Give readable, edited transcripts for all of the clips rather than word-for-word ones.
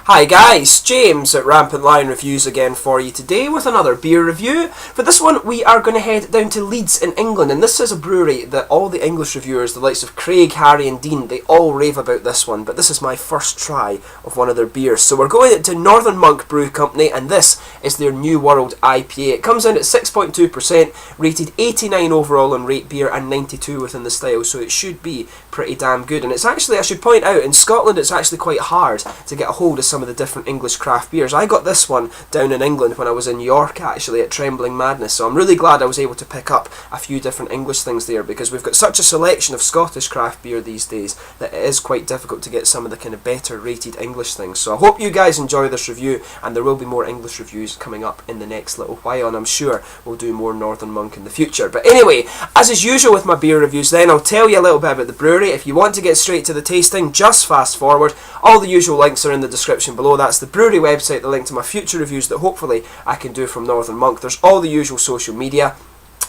Hi guys, James at RampantLionReviews again for you today with another beer review. For this one we are going to head down to Leeds in England, and this is a brewery that all the English reviewers, the likes of Craig, Harry and Dean, they all rave about this one, but this is my first try of one of their beers. So we're going to Northern Monk Brew Company, and this is their New World IPA. It comes in at 6.2%, rated 89 overall on Rate Beer and 92 within the style, so it should be pretty damn good. And it's actually, I should point out, in Scotland it's actually quite hard to get a hold of some of the different English craft beers. I got this one down in England when I was in York actually at Trembling Madness, so I'm really glad I was able to pick up a few different English things there, because we've got such a selection of Scottish craft beer these days that it is quite difficult to get some of the kind of better rated English things. So I hope you guys enjoy this review, and there will be more English reviews coming up in the next little while, and I'm sure we'll do more Northern Monk in the future. But anyway, as is usual with my beer reviews then, I'll tell you a little bit about the brewery. If you want to get straight to the tasting, just fast forward. All the usual links are in the description below. That's the brewery website, the link to my future reviews that hopefully I can do from Northern Monk. There's all the usual social media.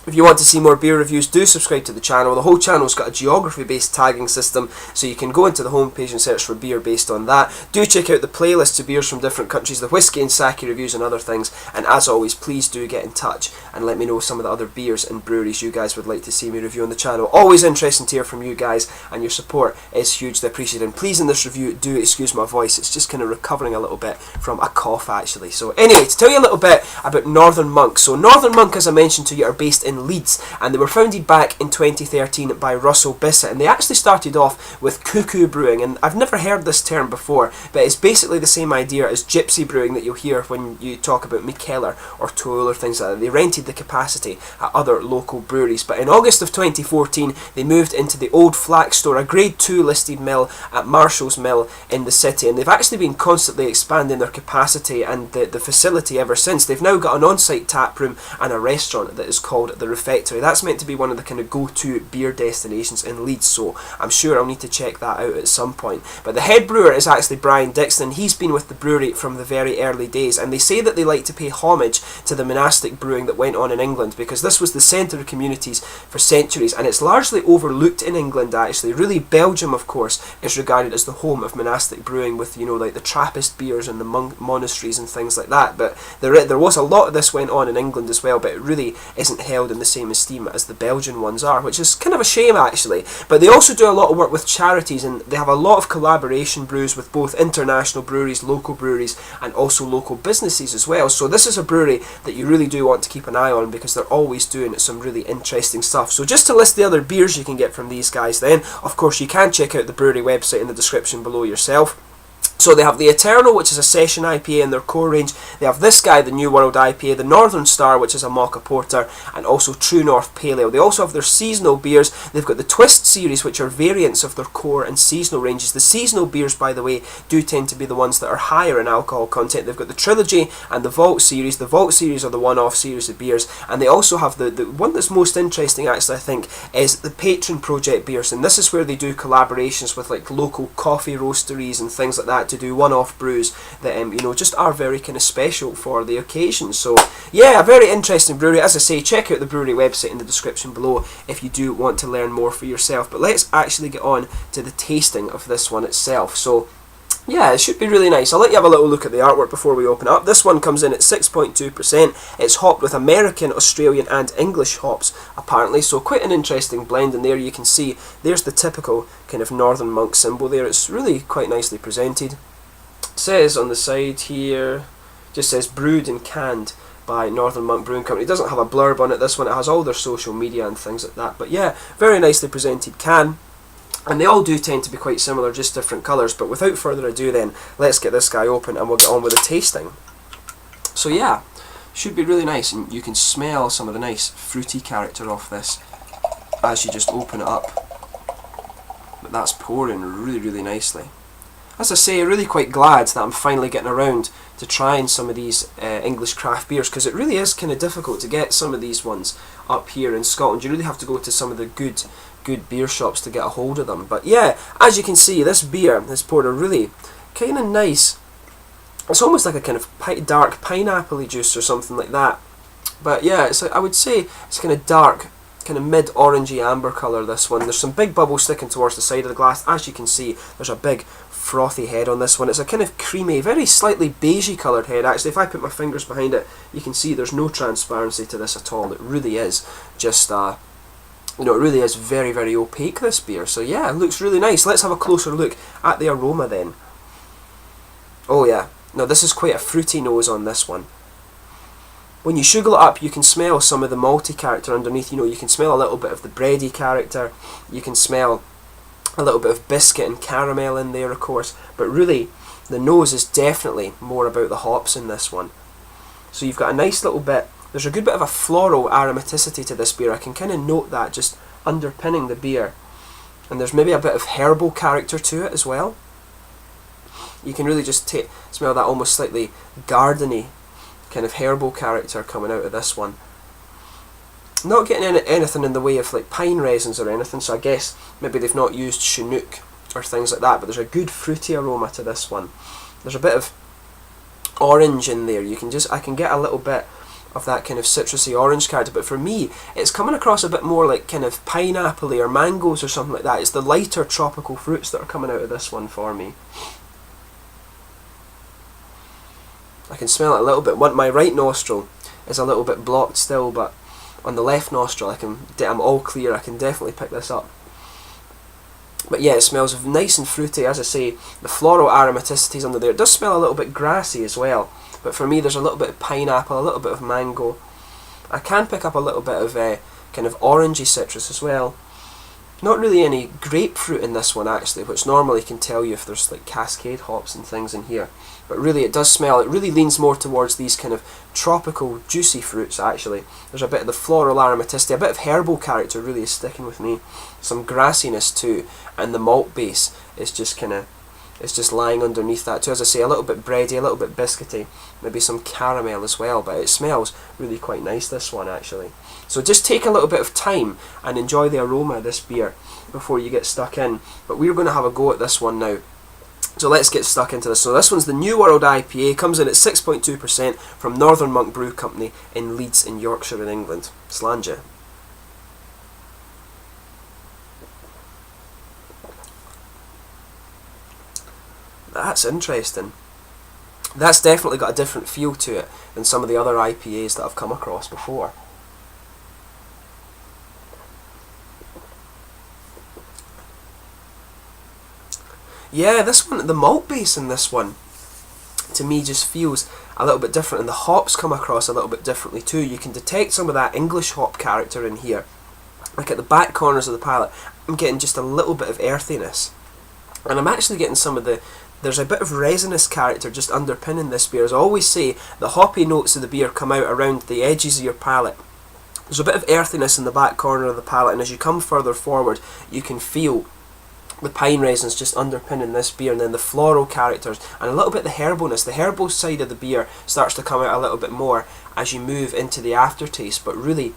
If you want to see more beer reviews, do subscribe to the channel. The whole channel's got a geography-based tagging system, so you can go into the homepage and search for beer based on that. Do check out the playlists of beers from different countries, the whiskey and sake reviews and other things. And as always, please do get in touch and let me know some of the other beers and breweries you guys would like to see me review on the channel. Always interesting to hear from you guys, and your support is hugely appreciated. And please, in this review, do excuse my voice. It's just kind of recovering a little bit from a cough actually. So anyway, to tell you a little bit about Northern Monk. So Northern Monk, as I mentioned to you, are based in Leeds, and they were founded back in 2013 by Russell Bissett, and they actually started off with cuckoo brewing, and I've never heard this term before, but it's basically the same idea as gypsy brewing that you'll hear when you talk about Mikkeller or Tool or things like that. They rented the capacity at other local breweries, but in August of 2014 they moved into the Old Flax store, a grade 2 listed mill at Marshall's Mill in the city, and they've actually been constantly expanding their capacity and the facility ever since. They've now got an on-site tap room and a restaurant that is called the Refectory. That's meant to be one of the kind of go-to beer destinations in Leeds, so I'm sure I'll need to check that out at some point. But the head brewer is actually Brian Dixon. He's been with the brewery from the very early days, and they say that they like to pay homage to the monastic brewing that went on in England, because this was the centre of communities for centuries, and it's largely overlooked in England actually. Really, Belgium of course is regarded as the home of monastic brewing, with, you know, like the Trappist beers and the monasteries and things like that, but there was a lot of this went on in England as well, but it really isn't held in the same esteem as the Belgian ones are, which is kind of a shame actually. But they also do a lot of work with charities, and they have a lot of collaboration brews with both international breweries, local breweries and also local businesses as well. So this is a brewery that you really do want to keep an eye on, because they're always doing some really interesting stuff. So just to list the other beers you can get from these guys then, of course you can check out the brewery website in the description below yourself. So they have the Eternal, which is a session IPA in their core range. They have this guy, the New World IPA, the Northern Star, which is a Mocha Porter, and also True North Pale Ale. They also have their seasonal beers. They've got the Twist series, which are variants of their core and seasonal ranges. The seasonal beers, by the way, do tend to be the ones that are higher in alcohol content. They've got the Trilogy and the Vault series. The Vault series are the one-off series of beers, and they also have the one that's most interesting actually, I think, is the Patron Project beers, and this is where they do collaborations with like local coffee roasteries and things like that to do one-off brews that you know, just are very kind of special for the occasion. So yeah, a very interesting brewery. As I say, check out the brewery website in the description below if you do want to learn more for yourself. But let's actually get on to the tasting of this one itself. So yeah, it should be really nice. I'll let you have a little look at the artwork before we open it up. This one comes in at 6.2%. It's hopped with American, Australian and English hops apparently, so quite an interesting blend. And there you can see, there's the typical kind of Northern Monk symbol there. It's really quite nicely presented. It says on the side here, just says brewed and canned by Northern Monk Brewing Company. It doesn't have a blurb on it, this one. It has all their social media and things like that. But yeah, very nicely presented can. And they all do tend to be quite similar, just different colours. But without further ado then, let's get this guy open and we'll get on with the tasting. So yeah, should be really nice, and you can smell some of the nice fruity character off this as you just open it up. But that's pouring really, really nicely. As I say, really quite glad that I'm finally getting around to trying some of these English craft beers, because it really is kind of difficult to get some of these ones up here in Scotland. You really have to go to some of the good beer shops to get a hold of them. But yeah, as you can see, this beer has poured a really kind of nice, it's almost like a kind of dark pineapple-y juice or something like that. But yeah, it's I would say it's kind of dark, kind of mid-orangey amber colour, this one. There's some big bubbles sticking towards the side of the glass. As you can see, there's a big frothy head on this one. It's a kind of creamy, very slightly beigey coloured head. Actually, if I put my fingers behind it, you can see there's no transparency to this at all. It really is just you know, it really is very, very opaque, this beer. So yeah, it looks really nice. Let's have a closer look at the aroma then. Oh yeah, now this is quite a fruity nose on this one. When you sugar it up, you can smell some of the malty character underneath. You know, you can smell a little bit of the bready character. You can smell a little bit of biscuit and caramel in there, of course. But really, the nose is definitely more about the hops in this one. So you've got a nice little bit. There's a good bit of a floral aromaticity to this beer. I can kind of note that just underpinning the beer. And there's maybe a bit of herbal character to it as well. You can really just smell that almost slightly gardeny kind of herbal character coming out of this one. Not getting anything in the way of like pine resins or anything, so I guess maybe they've not used Chinook or things like that, but there's a good fruity aroma to this one. There's a bit of orange in there. I can get a little bit of that kind of citrusy orange character, but for me it's coming across a bit more like kind of pineapple-y or mangoes or something like that. It's the lighter tropical fruits that are coming out of this one for me. I can smell it a little bit. My right nostril is a little bit blocked still, but on the left nostril I'm all clear. I can definitely pick this up. But yeah, it smells nice and fruity. As I say, the floral aromaticities under there. It does smell a little bit grassy as well, but for me there's a little bit of pineapple, a little bit of mango. I can pick up a little bit of kind of orangey citrus as well. Not really any grapefruit in this one actually, which normally can tell you if there's like cascade hops and things in here. But really it does smell, it really leans more towards these kind of tropical juicy fruits actually. There's a bit of the floral aromaticity, a bit of herbal character really is sticking with me. Some grassiness too, and the malt base is just kind of, it's just lying underneath that too. As I say, a little bit bready, a little bit biscuity, maybe some caramel as well, but it smells really quite nice, this one actually. So just take a little bit of time and enjoy the aroma of this beer before you get stuck in. But we're going to have a go at this one now. So let's get stuck into this. So this one's the New World IPA, comes in at 6.2% from Northern Monk Brew Company in Leeds in Yorkshire in England. Slàinte. That's interesting. That's definitely got a different feel to it than some of the other IPAs that I've come across before. Yeah, this one, the malt base in this one, to me just feels a little bit different, and the hops come across a little bit differently too. You can detect some of that English hop character in here. Like at the back corners of the palate, I'm getting just a little bit of earthiness. And I'm actually getting some of there's a bit of resinous character just underpinning this beer. As I always say, the hoppy notes of the beer come out around the edges of your palate. There's a bit of earthiness in the back corner of the palate, and as you come further forward, you can feel the pine resins just underpinning this beer, and then the floral characters and a little bit of the herbalness. The herbal side of the beer starts to come out a little bit more as you move into the aftertaste, but really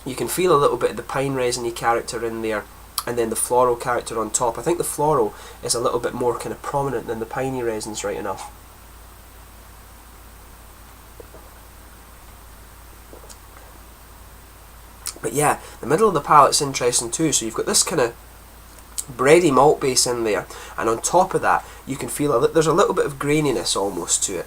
you can feel a little bit of the pine resiny character in there, and then the floral character on top. I think the floral is a little bit more kind of prominent than the piney resins, right enough. But yeah, the middle of the palate's interesting too. So you've got this kind of bready malt base in there, and on top of that you can feel there's a little bit of graininess almost to it,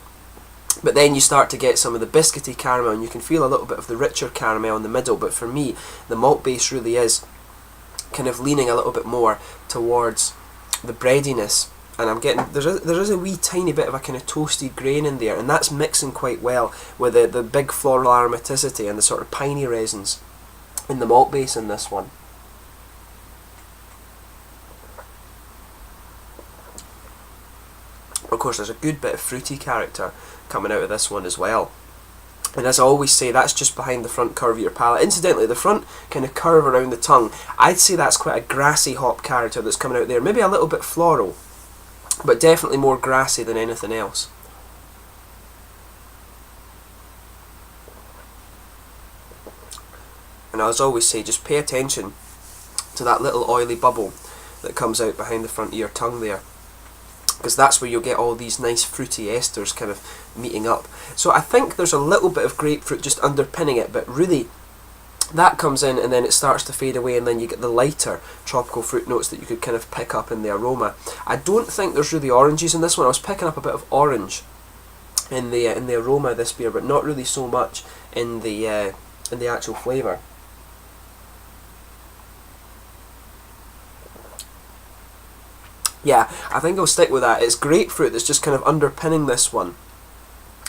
but then you start to get some of the biscuity caramel, and you can feel a little bit of the richer caramel in the middle. But for me, the malt base really is kind of leaning a little bit more towards the breadiness, and I'm getting there is a wee tiny bit of a kind of toasted grain in there, and that's mixing quite well with the big floral aromaticity and the sort of piney resins in the malt base in this one. Of course, there's a good bit of fruity character coming out of this one as well. And as I always say, that's just behind the front curve of your palate. Incidentally, the front kind of curve around the tongue, I'd say that's quite a grassy hop character that's coming out there. Maybe a little bit floral, but definitely more grassy than anything else. And as I always say, just pay attention to that little oily bubble that comes out behind the front of your tongue there, because that's where you'll get all these nice fruity esters kind of meeting up. So I think there's a little bit of grapefruit just underpinning it, but really that comes in, and then it starts to fade away, and then you get the lighter tropical fruit notes that you could kind of pick up in the aroma. I don't think there's really oranges in this one. I was picking up a bit of orange in the aroma of this beer, but not really so much in the actual flavour. Yeah, I think I'll stick with that. It's grapefruit that's just kind of underpinning this one.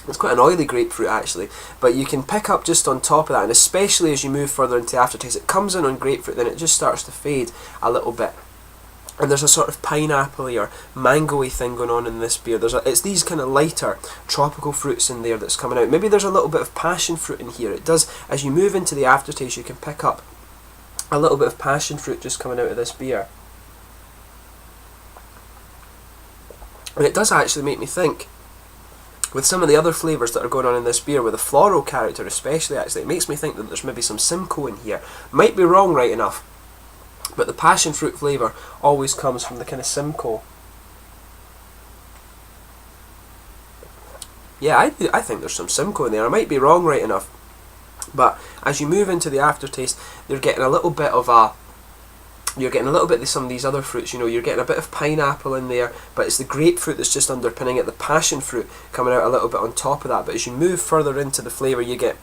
It's quite an oily grapefruit actually, but you can pick up just on top of that, and especially as you move further into the aftertaste, it comes in on grapefruit, then it just starts to fade a little bit. And there's a sort of pineapple-y or mango-y thing going on in this beer. It's these kind of lighter tropical fruits in there that's coming out. Maybe there's a little bit of passion fruit in here. It does, as you move into the aftertaste, you can pick up a little bit of passion fruit just coming out of this beer. And it does actually make me think, with some of the other flavours that are going on in this beer, with the floral character especially, actually, it makes me think that there's maybe some Simcoe in here. Might be wrong right enough, but the passion fruit flavour always comes from the kind of Simcoe. Yeah, I think there's some Simcoe in there. I might be wrong right enough, but as you move into the aftertaste, you're getting a little bit of some of these other fruits. You know, you're getting a bit of pineapple in there, but it's the grapefruit that's just underpinning it, the passion fruit coming out a little bit on top of that. But as you move further into the flavour, you get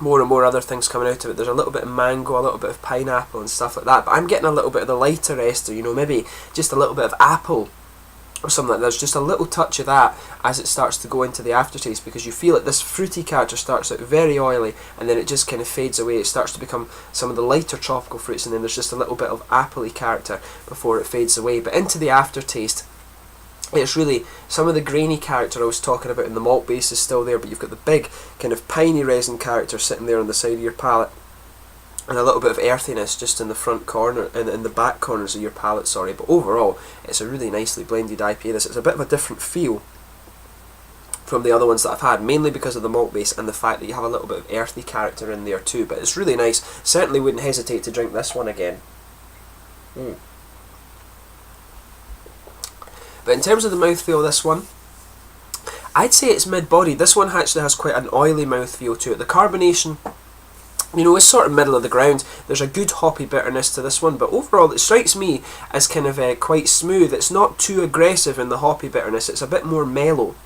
more and more other things coming out of it. There's a little bit of mango, a little bit of pineapple and stuff like that, but I'm getting a little bit of the lighter ester, you know, maybe just a little bit of apple or something like that. There's just a little touch of that as it starts to go into the aftertaste, because you feel it. This fruity character starts out very oily, and then it just kind of fades away. It starts to become some of the lighter tropical fruits, and then there's just a little bit of appley character before it fades away. But into the aftertaste, it's really some of the grainy character I was talking about in the malt base is still there, but you've got the big kind of piney resin character sitting there on the side of your palate, and a little bit of earthiness just in the front corner, in the back corners of your palate, sorry. But overall, it's a really nicely blended IPA. It's a bit of a different feel from the other ones that I've had, mainly because of the malt base and the fact that you have a little bit of earthy character in there too. But it's really nice. Certainly wouldn't hesitate to drink this one again. But in terms of the mouthfeel of this one, I'd say it's mid-bodied. This one actually has quite an oily mouthfeel to it. The carbonation, you know, is sort of middle of the ground. There's a good hoppy bitterness to this one, but overall it strikes me as kind of quite smooth. It's not too aggressive in the hoppy bitterness. It's a bit more mellow,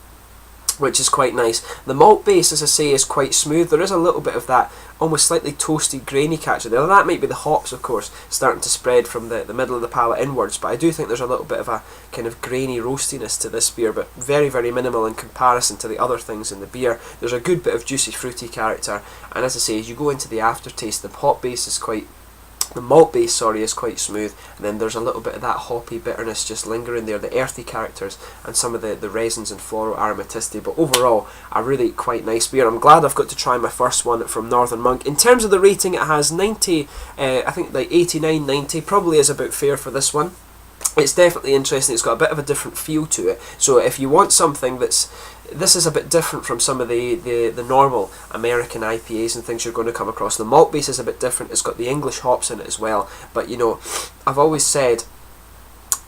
which is quite nice. The malt base, as I say, is quite smooth. There is a little bit of that almost slightly toasty, grainy character there. That might be the hops, of course, starting to spread from the middle of the palate inwards, but I do think there's a little bit of a kind of grainy roastiness to this beer, but very, very minimal in comparison to the other things in the beer. There's a good bit of juicy, fruity character, and as I say, as you go into the aftertaste, the hop base is quite... The malt base, sorry, is quite smooth, and then there's a little bit of that hoppy bitterness just lingering there, the earthy characters, and some of the resins and floral aromaticity. But overall, a really quite nice beer. I'm glad I've got to try my first one from Northern Monk. In terms of the rating, it has 90, I think like 89, 90, probably is about fair for this one. It's definitely interesting. It's got a bit of a different feel to it. So if you want something this is a bit different from some of the normal American IPAs and things you're going to come across. The malt base is a bit different. It's got the English hops in it as well. But you know, I've always said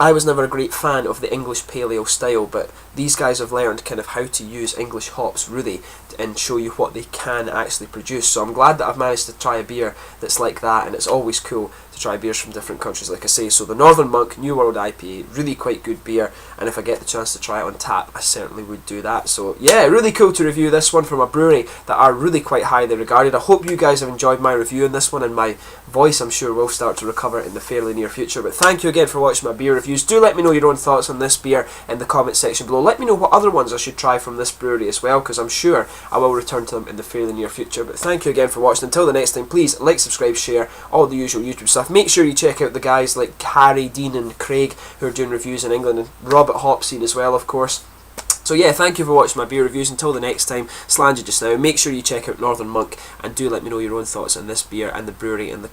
I was never a great fan of the English pale ale style, but these guys have learned kind of how to use English hops really and show you what they can actually produce. So I'm glad that I've managed to try a beer that's like that, and it's always cool to try beers from different countries, like I say. So the Northern Monk New World IPA, really quite good beer, and if I get the chance to try it on tap, I certainly would do that. So yeah, really cool to review this one from a brewery that are really quite highly regarded. I hope you guys have enjoyed my review on this one, and my voice I'm sure will start to recover in the fairly near future. But thank you again for watching my beer reviews. Do let me know your own thoughts on this beer in the comment section below. Let me know what other ones I should try from this brewery as well, because I'm sure I will return to them in the fairly near future. But thank you again for watching. Until the next time, please like, subscribe, share, all the usual YouTube stuff. Make sure you check out the guys like Harry, Dean and Craig who are doing reviews in England, and Rob at Hopscene as well, of course. So yeah, thank you for watching my beer reviews. Until the next time, Slangy just now. Make sure you check out Northern Monk, and do let me know your own thoughts on this beer and the brewery in the